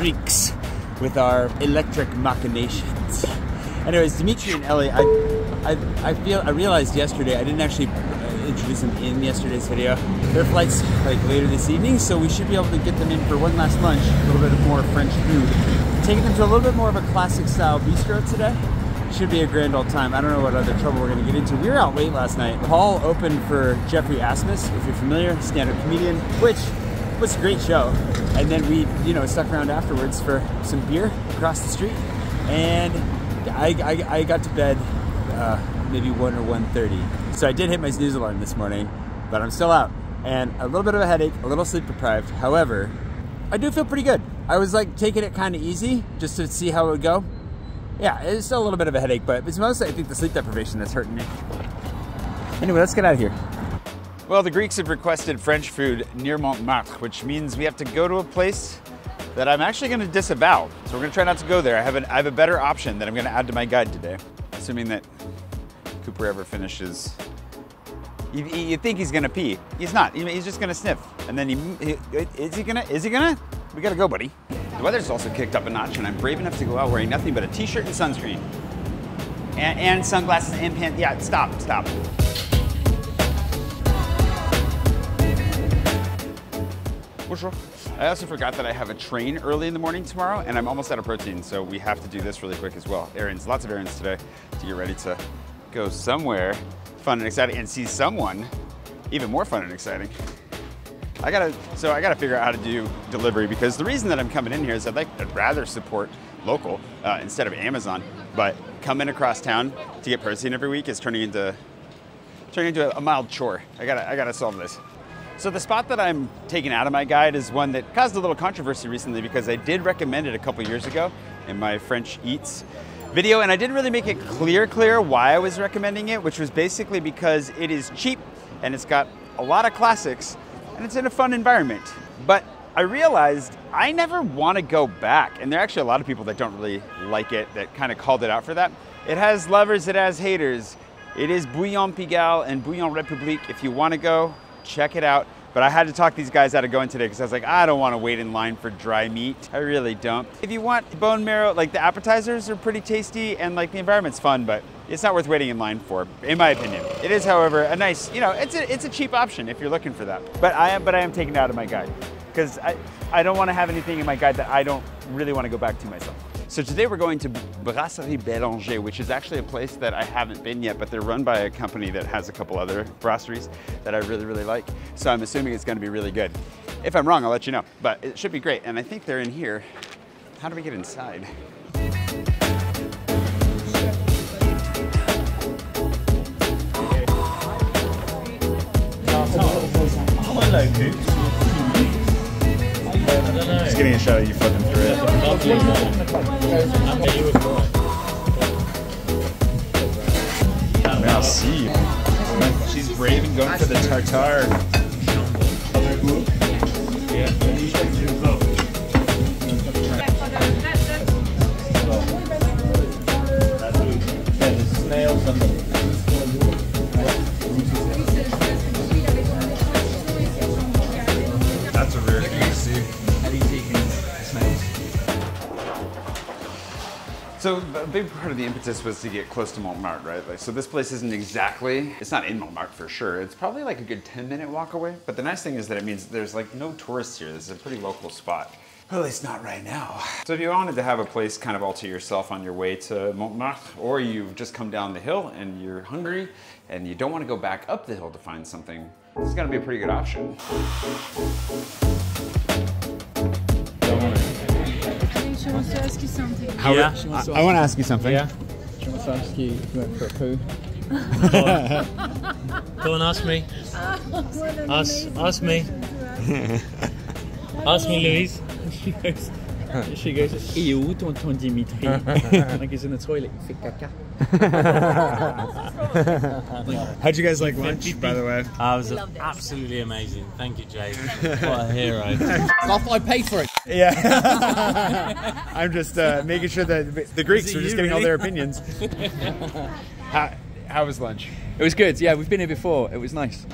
Greeks with our electric machinations. Anyways, Dimitri and Ellie, I realized yesterday I didn't actually introduce them in yesterday's video. Their flight's like later this evening, so we should be able to get them in for one last lunch, a little bit more French food. Taking them to a little bit more of a classic style bistro today. Should be a grand old time. I don't know what other trouble we're gonna get into. We were out late last night. The hall opened for Jeffrey Asmus, if you're familiar, stand-up comedian, which was a great show. And then we, stuck around afterwards for some beer across the street. And I got to bed maybe 1 or 1:30. So I did hit my snooze alarm this morning, but I'm still out. And a little bit of a headache, a little sleep deprived. However, I do feel pretty good. I was like taking it kind of easy just to see how it would go. Yeah, it's still a little bit of a headache, but it's mostly, I think, the sleep deprivation that's hurting me. Anyway, let's get out of here. Well, the Greeks have requested French food near Montmartre, which means we have to go to a place that I'm actually going to disavow. So we're going to try not to go there. I have a better option that I'm going to add to my guide today, assuming that Cooper ever finishes. You think he's going to pee. He's not. He's just going to sniff. And then is he going to? We got to go, buddy. The weather's also kicked up a notch, and I'm brave enough to go out wearing nothing but a t-shirt and sunscreen. And sunglasses and pants. Yeah, stop. Bonjour. I also forgot that I have a train early in the morning tomorrow, and I'm almost out of protein, so we have to do this really quick as well. Errands, lots of errands today to get ready to go somewhere fun and exciting and see someone even more fun and exciting. I gotta figure out how to do delivery, because the reason that I'm coming in here is I'd rather support local instead of Amazon, but coming across town to get protein every week is turning into a mild chore. I gotta solve this. So the spot that I'm taking out of my guide is one that caused a little controversy recently, because I did recommend it a couple years ago in my French Eats video, and I didn't really make it clear why I was recommending it, which was basically because it is cheap and it's got a lot of classics and it's in a fun environment. But I realized I never want to go back, and there are actually a lot of people that don't really like it, that kind of called it out for that. It has lovers, it has haters. It is Bouillon Pigalle and Bouillon République. If you want to go, check it out. But I had to talk these guys out of going today, because I was like, I don't want to wait in line for dry meat. I really don't. If you want bone marrow, like the appetizers are pretty tasty and like the environment's fun, but it's not worth waiting in line for, in my opinion. It is, however, a nice, it's a cheap option if you're looking for that. But I am taking it out of my guide, because I don't want to have anything in my guide that I don't really want to go back to myself. So today we're going to Brasserie Bélanger, which is actually a place that I haven't been yet, but they're run by a company that has a couple other brasseries that I really like. So I'm assuming it's going to be really good. If I'm wrong, I'll let you know, but it should be great. And I think they're in here. How do we get inside? Oh, hello, Goose. Just getting a shot of you flipping through it. Merci. She's brave and going for the tartare. Snails and That's a rare thing to see. So a big part of the impetus was to get close to Montmartre, right? Like, so this place isn't exactly, it's not in Montmartre for sure. It's probably like a good 10-minute walk away. But the nice thing is that it means there's like no tourists here. This is a pretty local spot. Well, at least not right now. So if you wanted to have a place kind of all to yourself on your way to Montmartre, or you've just come down the hill and you're hungry and you don't want to go back up the hill to find something, this is gonna be a pretty good option. I want to ask you something. Yeah. Je want to ask you if you went for a poo. Go and ask me. Ask me. Ask me, Louise. She goes, il est où ton Dimitri? Like he's in the toilet, il fait caca. How'd you guys like lunch, by the way? It was absolutely amazing. Thank you, Jay. What a hero. I paid for it. Yeah. I'm just making sure that the Greeks are just getting all their opinions. How was lunch? It was good. Yeah, we've been here before. It was nice.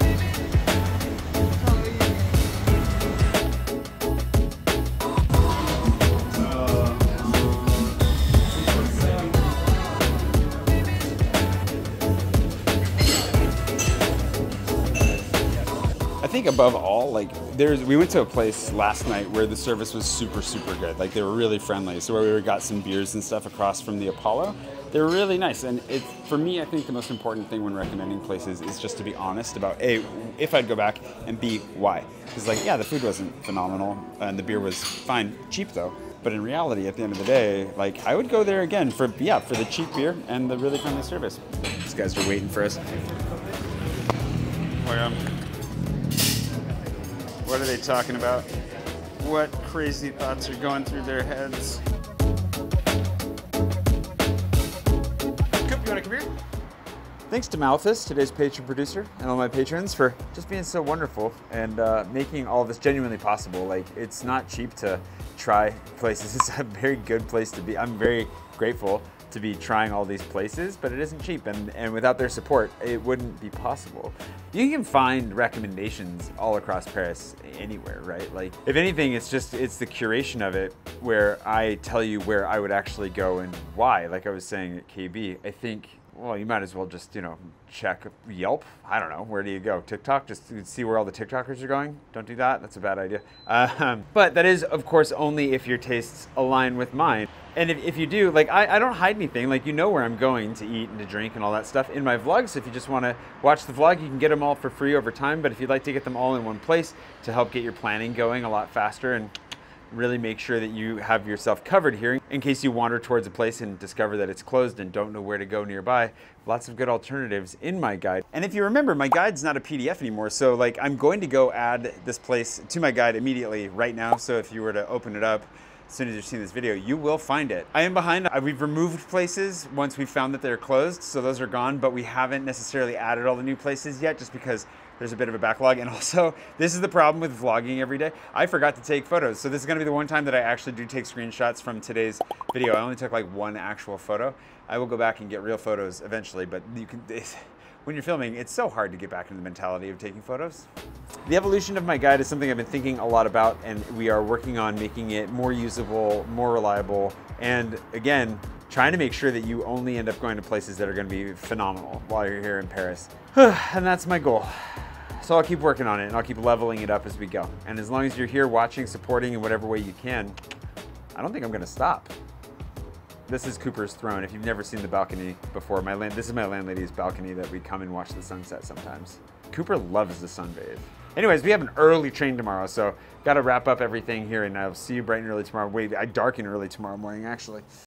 think above all, like we went to a place last night where the service was super, super good. Like they were really friendly. So where we got some beers and stuff across from the Apollo, they were really nice. And for me, I think the most important thing when recommending places is just to be honest about A, if I'd go back, and B, why. Because like, yeah, the food wasn't phenomenal and the beer was fine, cheap though. But in reality, at the end of the day, like I would go there again for the cheap beer and the really friendly service. These guys are waiting for us. What are they talking about? What crazy thoughts are going through their heads? Coop, you wanna come here? Thanks to Mallthus, today's patron producer, and all my patrons for just being so wonderful and making all this genuinely possible. Like, it's not cheap to try places. It's a very good place to be. I'm very grateful to be trying all these places, but it isn't cheap, and without their support, it wouldn't be possible. You can find recommendations all across Paris anywhere, right? Like, if anything, it's the curation of it where I tell you where I would actually go and why. Like I was saying at KB, I think, well, you might as well just, check Yelp. I don't know, where do you go? TikTok? Just see where all the TikTokers are going? Don't do that, that's a bad idea. But that is, of course, only if your tastes align with mine. And if you do, like, I don't hide anything. Like, you know where I'm going to eat and to drink and all that stuff in my vlogs. If you just want to watch the vlog, you can get them all for free over time. But if you'd like to get them all in one place to help get your planning going a lot faster and really make sure that you have yourself covered here in case you wander towards a place and discover that it's closed and don't know where to go nearby, lots of good alternatives in my guide. And if you remember, my guide's not a PDF anymore. So like, I'm going to go add this place to my guide immediately right now. So if you were to open it up, as soon as you've seen this video, you will find it. I am behind. We've removed places once we found that they're closed, so those are gone, but we haven't necessarily added all the new places yet just because there's a bit of a backlog. And also, this is the problem with vlogging every day. I forgot to take photos. So this is gonna be the one time that I actually do take screenshots from today's video. I only took like one actual photo. I will go back and get real photos eventually, but you can, when you're filming, it's so hard to get back into the mentality of taking photos. The evolution of my guide is something I've been thinking a lot about, and we are working on making it more usable, more reliable, and again, trying to make sure that you only end up going to places that are going to be phenomenal while you're here in Paris. And that's my goal. So I'll keep working on it, and I'll keep leveling it up as we go. And as long as you're here watching, supporting in whatever way you can, I don't think I'm going to stop. This is Cooper's Throne. If you've never seen the balcony before, this is my landlady's balcony that we come and watch the sunset sometimes. Cooper loves the sunbathe. Anyways, we have an early train tomorrow, so gotta wrap up everything here, and I'll see you bright and early tomorrow. Wait, I darken early tomorrow morning, actually.